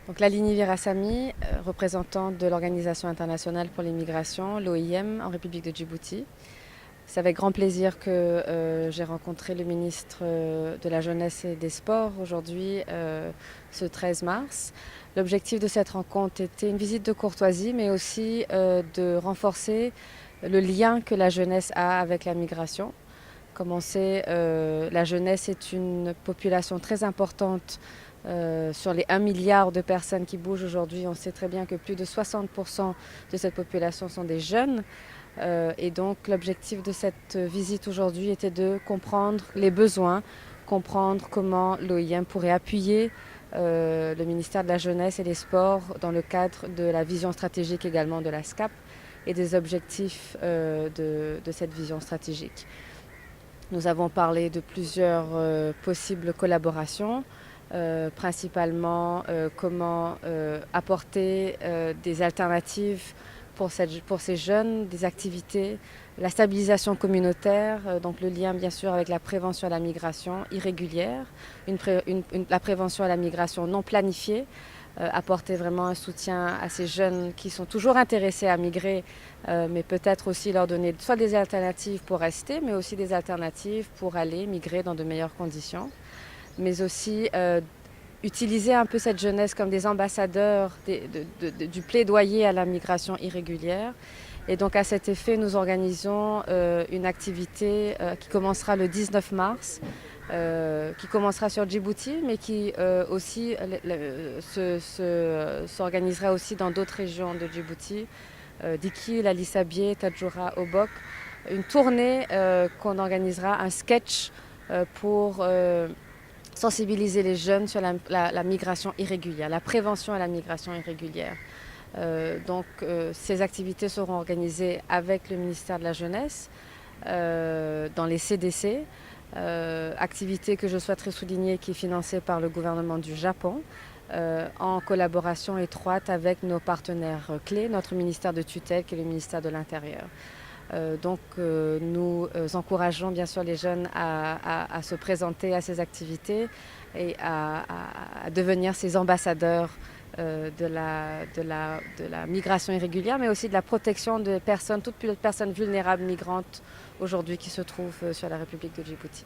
Donc Lalini Virasamy, représentante de l'Organisation internationale pour l'immigration, l'OIM, en République de Djibouti. C'est avec grand plaisir que j'ai rencontré le ministre de la Jeunesse et des Sports aujourd'hui, ce 13 mars. L'objectif de cette rencontre était une visite de courtoisie, mais aussi de renforcer le lien que la jeunesse a avec la migration. Comme on sait, la jeunesse est une population très importante. Sur les 1 milliard de personnes qui bougent aujourd'hui, on sait très bien que plus de 60% de cette population sont des jeunes. Et donc l'objectif de cette visite aujourd'hui était de comprendre les besoins, comprendre comment l'OIM pourrait appuyer le ministère de la Jeunesse et des Sports dans le cadre de la vision stratégique également de la SCAP et des objectifs de cette vision stratégique. Nous avons parlé de plusieurs possibles collaborations, principalement comment apporter des alternatives pour ces jeunes, des activités, la stabilisation communautaire, donc le lien bien sûr avec la prévention à la migration irrégulière, la prévention à la migration non planifiée, apporter vraiment un soutien à ces jeunes qui sont toujours intéressés à migrer, mais peut-être aussi leur donner soit des alternatives pour rester, mais aussi des alternatives pour aller migrer dans de meilleures conditions, mais aussi utiliser un peu cette jeunesse comme des ambassadeurs du plaidoyer à la migration irrégulière. Et donc à cet effet, nous organisons une activité qui commencera le 19 mars, qui commencera sur Djibouti, mais qui aussi s'organisera aussi dans d'autres régions de Djibouti, Dikil, Ali Sabié, Tadjoura, Obok. Une tournée qu'on organisera, un sketch pour sensibiliser les jeunes sur la migration irrégulière, la prévention à la migration irrégulière. Ces activités seront organisées avec le ministère de la Jeunesse, dans les CDC, activité que je souhaiterais souligner qui est financée par le gouvernement du Japon, en collaboration étroite avec nos partenaires clés, notre ministère de tutelle qui est le ministère de l'Intérieur. Nous encourageons bien sûr les jeunes à se présenter à ces activités et à devenir ces ambassadeurs de la migration irrégulière, mais aussi de la protection de personnes, toutes les personnes vulnérables migrantes aujourd'hui qui se trouvent sur la République de Djibouti.